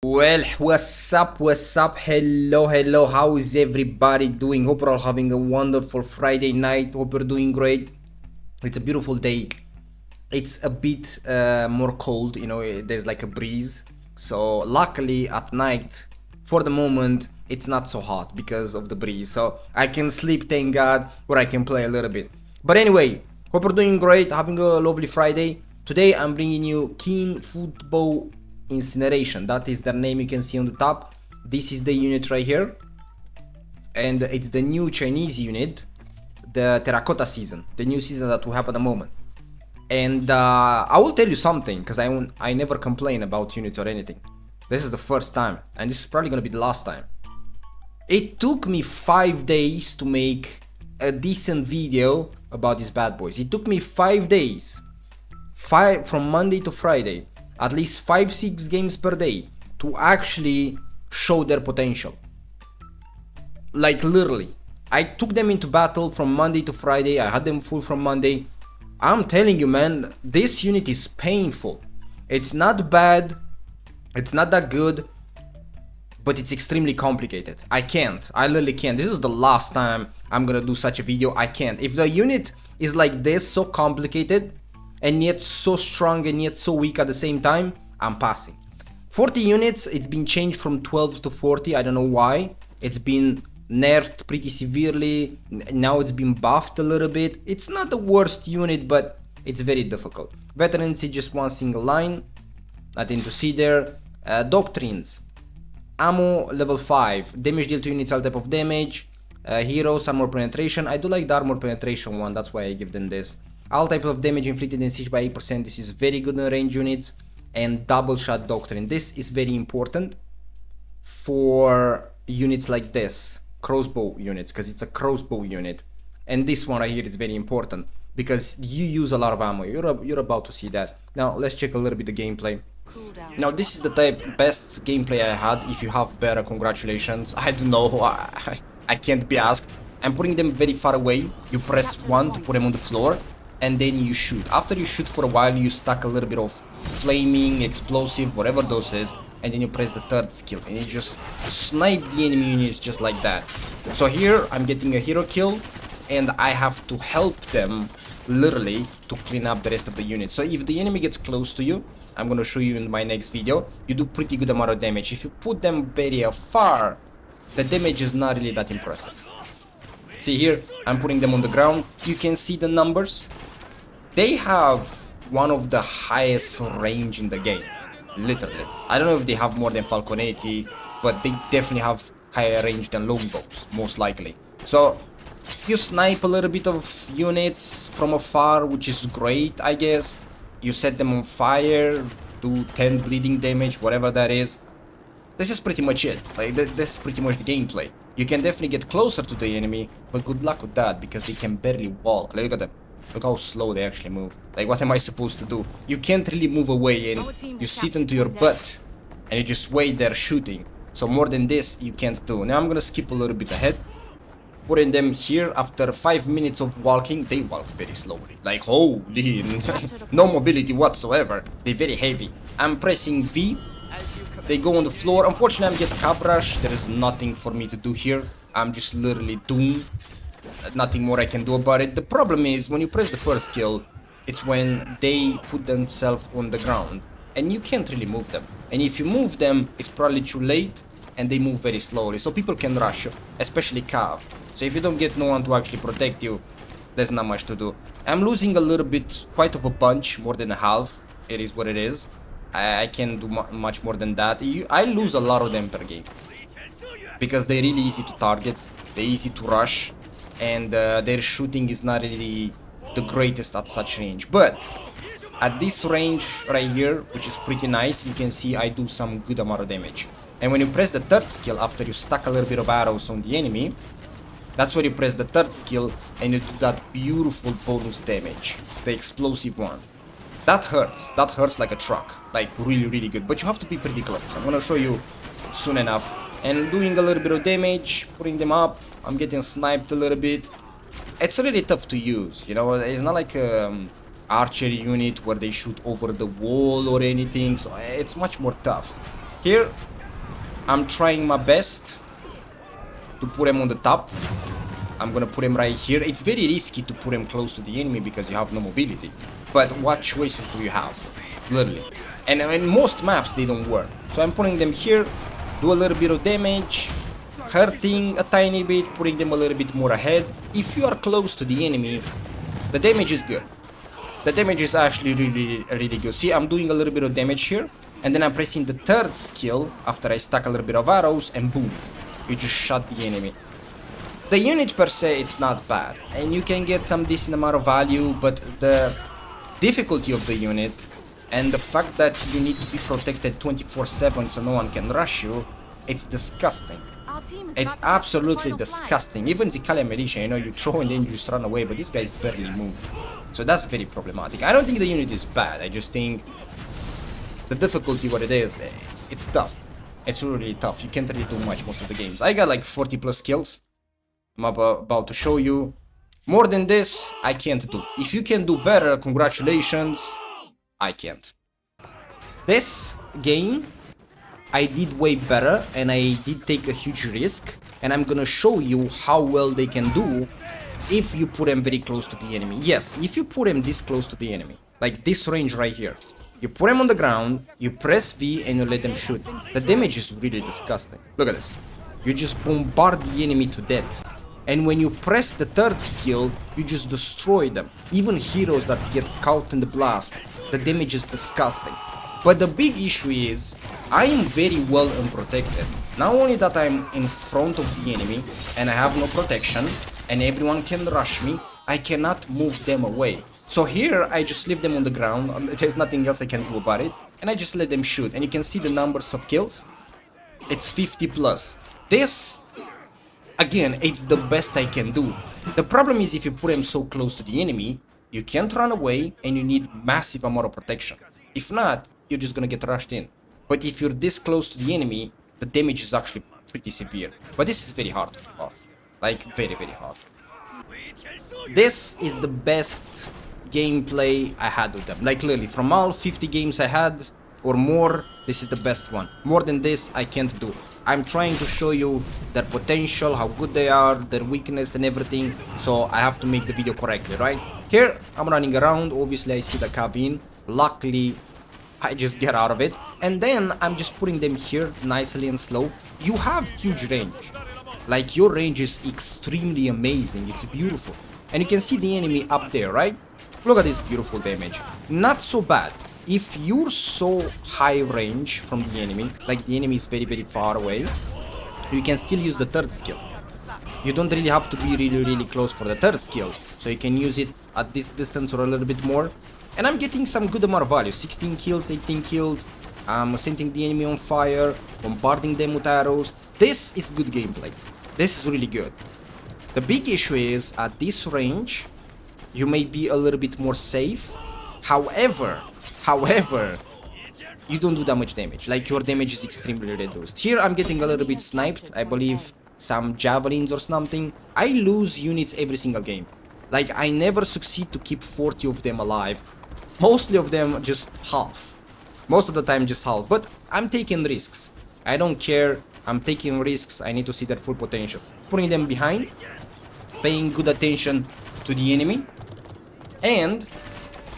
Well, what's up, hello, how is everybody doing? Hope you're all having a wonderful Friday night. Hope you're doing great. It's a beautiful day. It's a bit more cold, there's like a breeze. So luckily at night, for the moment, it's not so hot because of the breeze. So I can sleep, thank God, or I can play a little bit. But anyway, hope you're doing great, having a lovely Friday. Today I'm bringing you Qin'S Footbow Incineration. That is the name you can see on the top. This is the unit right here, and it's the new Chinese unit, the terracotta season, the new season that we have at the moment. And I will tell you something, because I never complain about units or anything. This is the first time, and this is probably gonna be the last time. It took me 5 days to make a decent video about these bad boys. It took me 5 days, from Monday to Friday, at least 5-6 games per day, to actually show their potential. Like literally, I took them into battle from Monday to Friday. I had them full from Monday. I'm telling you, man, this unit is painful. It's not bad, it's not that good, but it's extremely complicated. I literally can't. This is the last time I'm gonna do such a video. I can't. If the unit is like this, so complicated, and yet so strong and yet so weak at the same time, I'm passing. 40 units, it's been changed from 12 to 40, I don't know why. It's been nerfed pretty severely, now it's been buffed a little bit. It's not the worst unit, but it's very difficult. Veterans is just one single line, nothing to see there. Doctrines, ammo level 5, damage deal to units all type of damage. Heroes, armor penetration. I do like the armor penetration one, that's why I give them this. All types of damage inflicted in siege by 8%, this is very good in range units. And double shot doctrine, this is very important for units like this, crossbow units, because it's a crossbow unit. And this one right here is very important because you use a lot of ammo. You're about to see that. Now let's check a little bit the gameplay. Now this is the best gameplay I had. If you have better, congratulations. I don't know, I can't be asked. I'm putting them very far away. You press 1 to put them on the floor, and then you shoot. After you shoot for a while, you stack a little bit of flaming, explosive, whatever those is, and then you press the third skill, and you just snipe the enemy units just like that. So here, I'm getting a hero kill, and I have to help them, literally, to clean up the rest of the units. So if the enemy gets close to you, I'm gonna show you in my next video, you do pretty good amount of damage. If you put them very far, the damage is not really that impressive. See here, I'm putting them on the ground. You can see the numbers. They have one of the highest range in the game, literally. I don't know if they have more than Falcon 80, but they definitely have higher range than longbows, most likely. So you snipe a little bit of units from afar, which is great, I guess. You set them on fire, do 10 bleeding damage, whatever that is. This is pretty much it. Like, this is pretty much the gameplay. You can definitely get closer to the enemy, but good luck with that, because they can barely walk. Like, look at them. Look how slow they actually move. Like, what am I supposed to do? You can't really move away, and you sit into your butt, and you just wait there shooting. So more than this, you can't do. Now I'm gonna skip a little bit ahead. Putting them here, after 5 minutes of walking, they walk very slowly. Like, holy, no mobility whatsoever. They're very heavy. I'm pressing V. They go on the floor. Unfortunately, I'm getting cap rush. There is nothing for me to do here. I'm just literally doomed. Nothing more I can do about it. The problem is, when you press the first kill, it's when they put themselves on the ground, and you can't really move them. And if you move them, it's probably too late, and they move very slowly. So people can rush you, especially Cav. So if you don't get no one to actually protect you, there's not much to do. I'm losing a little bit, quite of a bunch, more than a half. It is what it is. I can't do much more than that. I lose a lot of them per game, because they're really easy to target, they're easy to rush, and their shooting is not really the greatest at such range. But at this range right here, which is pretty nice, you can see I do some good amount of damage. And when you press the third skill, after you stack a little bit of arrows on the enemy, that's where you press the third skill and you do that beautiful bonus damage, the explosive one. That hurts like a truck, like really good, but you have to be pretty close. I'm gonna show you soon enough. And doing a little bit of damage, putting them up. I'm getting sniped a little bit. It's really tough to use, it's not like archery unit where they shoot over the wall or anything, so it's much more tough. Here, I'm trying my best to put him on the top. I'm gonna put him right here. It's very risky to put him close to the enemy because you have no mobility. But what choices do you have? Literally. And in most maps, they don't work. So I'm putting them here, do a little bit of damage, hurting a tiny bit, putting them a little bit more ahead. If you are close to the enemy, the damage is good. The damage is actually really good. See, I'm doing a little bit of damage here, and then I'm pressing the third skill after I stack a little bit of arrows, and boom, you just shot the enemy. The unit per se, it's not bad, and you can get some decent amount of value, but the difficulty of the unit and the fact that you need to be protected 24/7 so no one can rush you, it's disgusting. It's absolutely disgusting. Even the Kali Militia, you know, you throw and then you just run away, but these guys barely move. So that's very problematic. I don't think the unit is bad, I just think the difficulty, what it is, it's tough. It's really tough. You can't really do much most of the games. I got like 40 plus kills. I'm about to show you. More than this, I can't do. If you can do better, congratulations. I can't. This game, I did way better and I did take a huge risk. And I'm gonna show you how well they can do if you put them very close to the enemy. Yes, if you put them this close to the enemy, like this range right here. You put them on the ground, you press V and you let them shoot. The damage is really disgusting. Look at this. You just bombard the enemy to death. And when you press the third skill, you just destroy them. Even heroes that get caught in the blast, the damage is disgusting. But the big issue is, I am very well unprotected. Not only that I'm in front of the enemy, and I have no protection, and everyone can rush me, I cannot move them away. So here, I just leave them on the ground, there's nothing else I can do about it, and I just let them shoot. And you can see the numbers of kills, it's 50 plus. This, again, it's the best I can do. The problem is if you put them so close to the enemy, you can't run away and you need massive amount of protection. If not, you're just gonna get rushed in. But if you're this close to the enemy, the damage is actually pretty severe. But this is very hard to pull off. Like, very, very hard. This is the best gameplay I had with them. Like, literally, from all 50 games I had, or more, this is the best one. More than this, I can't do. I'm trying to show you their potential, how good they are, their weakness and everything. So I have to make the video correctly, right? Here, I'm running around. Obviously, I see the cabin. Luckily, I just get out of it. And then I'm just putting them here nicely and slow. You have huge range. Like, your range is extremely amazing. It's beautiful. And you can see the enemy up there, right? Look at this beautiful damage. Not so bad. If you're so high range from the enemy, like the enemy is very, very far away, you can still use the third skill. You don't really have to be really, really close for the third skill. So you can use it at this distance or a little bit more. And I'm getting some good amount of value. 16 kills, 18 kills. I'm setting the enemy on fire, bombarding them with arrows. This is good gameplay. This is really good. The big issue is, at this range, you may be a little bit more safe. However, you don't do that much damage. Like, your damage is extremely reduced. Here, I'm getting a little bit sniped. I believe some javelins or something. I lose units every single game. Like, I never succeed to keep 40 of them alive. Mostly of them just half. Most of the time just half. But I'm taking risks. I don't care. I'm taking risks. I need to see their full potential. Putting them behind. Paying good attention to the enemy. And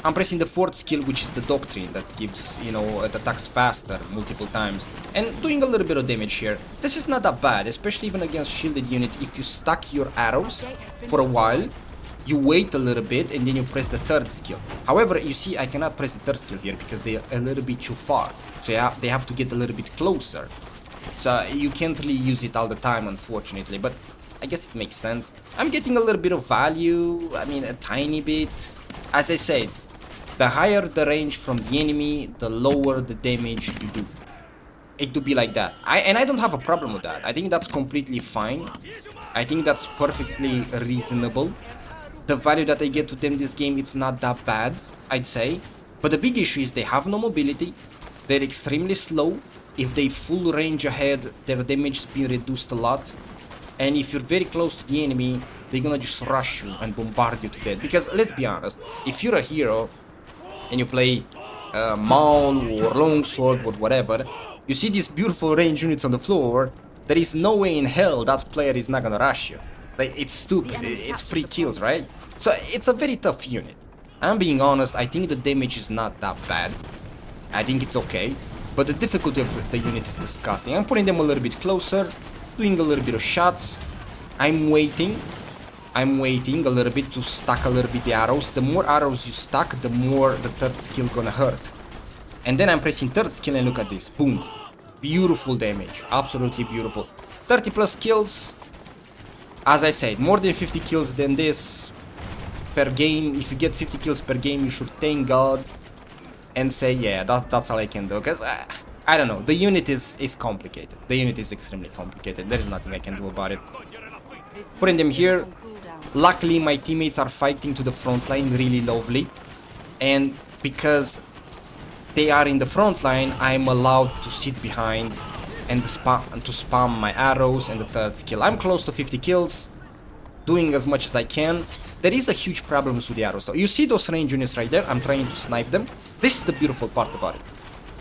I'm pressing the fourth skill, which is the Doctrine, that gives, you know, it attacks faster multiple times. And doing a little bit of damage here. This is not that bad, especially even against shielded units. If you stack your arrows for a while, you wait a little bit and then you press the third skill. However, you see, I cannot press the third skill here because they are a little bit too far. So yeah, they have to get a little bit closer. So you can't really use it all the time, unfortunately, but I guess it makes sense. I'm getting a little bit of value, I mean, a tiny bit. As I said, the higher the range from the enemy, the lower the damage you do. It do be like that. And I don't have a problem with that. I think that's completely fine. I think that's perfectly reasonable. The value that I get to them this game, it's not that bad, I'd say. But the big issue is they have no mobility. They're extremely slow. If they full range ahead, their damage is being reduced a lot. And if you're very close to the enemy, they're gonna just rush you and bombard you to death. Because let's be honest, if you're a hero and you play Maul or Longsword or whatever, You see these beautiful range units on the floor, there is no way in hell that player is not gonna rush you. Like, it's stupid, it's free kills, right? So it's a very tough unit. I'm being honest, I think the damage is not that bad. I think it's okay, but the difficulty of the unit is disgusting. I'm putting them a little bit closer, doing a little bit of shots. I'm waiting a little bit to stack a little bit the arrows. The more arrows you stack, the more the third skill gonna hurt. And then I'm pressing third skill and look at this. Boom. Beautiful damage. Absolutely beautiful. 30 plus kills. As I said, more than 50 kills than this per game. If you get 50 kills per game, you should thank God and say, yeah, that's all I can do. Because I don't know. The unit is complicated. The unit is extremely complicated. There is nothing I can do about it. Putting them here. Luckily, my teammates are fighting to the front line really lovely. And because they are in the front line, I'm allowed to sit behind and to spam my arrows and the third skill. I'm close to 50 kills, doing as much as I can. There is a huge problem with the arrows though. You see those range units right there? I'm trying to snipe them. This is the beautiful part about it.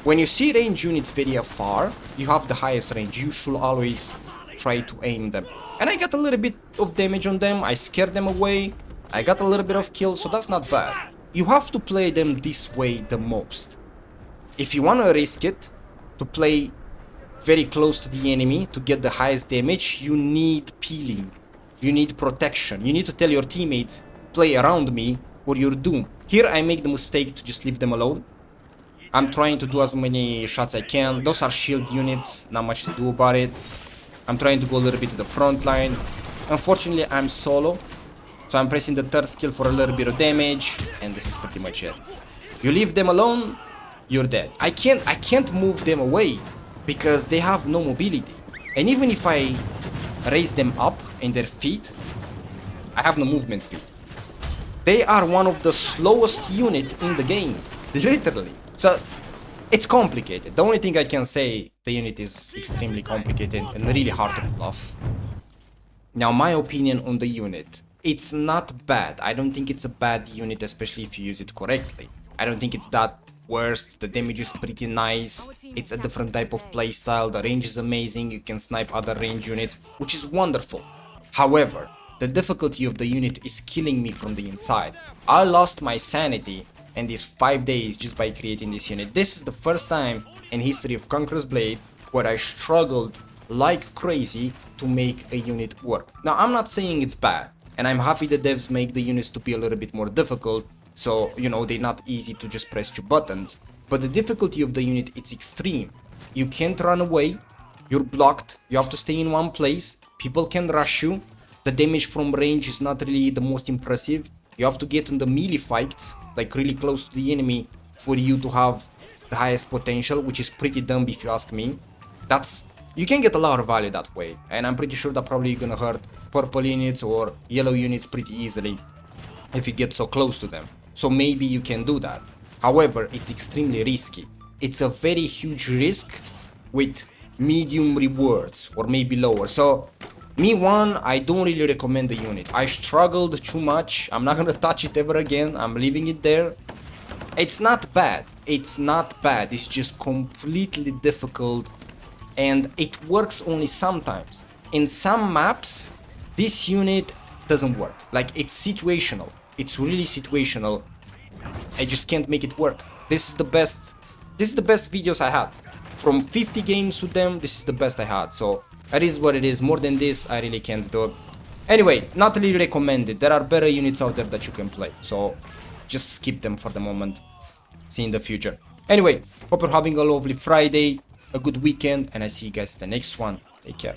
When you see range units very far, you have the highest range. You should always try to aim them. And I got a little bit of damage on them. I scared them away. I got a little bit of kill, so that's not bad. You have to play them this way the most. If you want to risk it, to play very close to the enemy to get the highest damage, you need peeling. You need protection. You need to tell your teammates, play around me or you're doomed. Here I make the mistake to just leave them alone. I'm trying to do as many shots I can. Those are shield units, not much to do about it. I'm trying to go a little bit to the front line. Unfortunately, I'm solo, so I'm pressing the third skill for a little bit of damage, and this is pretty much it. You leave them alone, you're dead. I can't move them away because they have no mobility. And even if I raise them up in their feet, I have no movement speed. They are one of the slowest unit in the game, literally. So it's complicated. The only thing I can say, the unit is extremely complicated and really hard to pull off. Now, my opinion on the unit. It's not bad. I don't think it's a bad unit, especially if you use it correctly. I don't think it's that worst. The damage is pretty nice. It's a different type of playstyle. The range is amazing. You can snipe other range units, which is wonderful. However, the difficulty of the unit is killing me from the inside. I lost my sanity in these 5 days just by creating this unit. This is the first time in history of Conqueror's Blade where I struggled like crazy to make a unit work. Now, I'm not saying it's bad, and I'm happy the devs make the units to be a little bit more difficult, so, you know, they're not easy to just press two buttons. But the difficulty of the unit, it's extreme. You can't run away, you're blocked, you have to stay in one place, people can rush you, the damage from range is not really the most impressive. You have to get in the melee fights, like really close to the enemy, for you to have the highest potential, which is pretty dumb if you ask me. You can get a lot of value that way, and I'm pretty sure that probably you're gonna hurt purple units or yellow units pretty easily if you get so close to them. So maybe you can do that. However, it's extremely risky. It's a very huge risk with medium rewards, or maybe lower. So me, I don't really recommend the unit. I struggled too much. I'm not gonna touch it ever again. I'm leaving it there. It's not bad. It's not bad. It's just completely difficult, and it works only sometimes. In some maps, this unit doesn't work. Like, it's situational. It's really situational. I just can't make it work. This is the best videos I had. From 50 games with them, this is the best I had. So that is what it is. More than this, I really can't do. Anyway, not really recommended. There are better units out there that you can play. So just skip them for the moment. See you in the future. Anyway, hope you're having a lovely Friday, a good weekend, and I see you guys in the next one. Take care.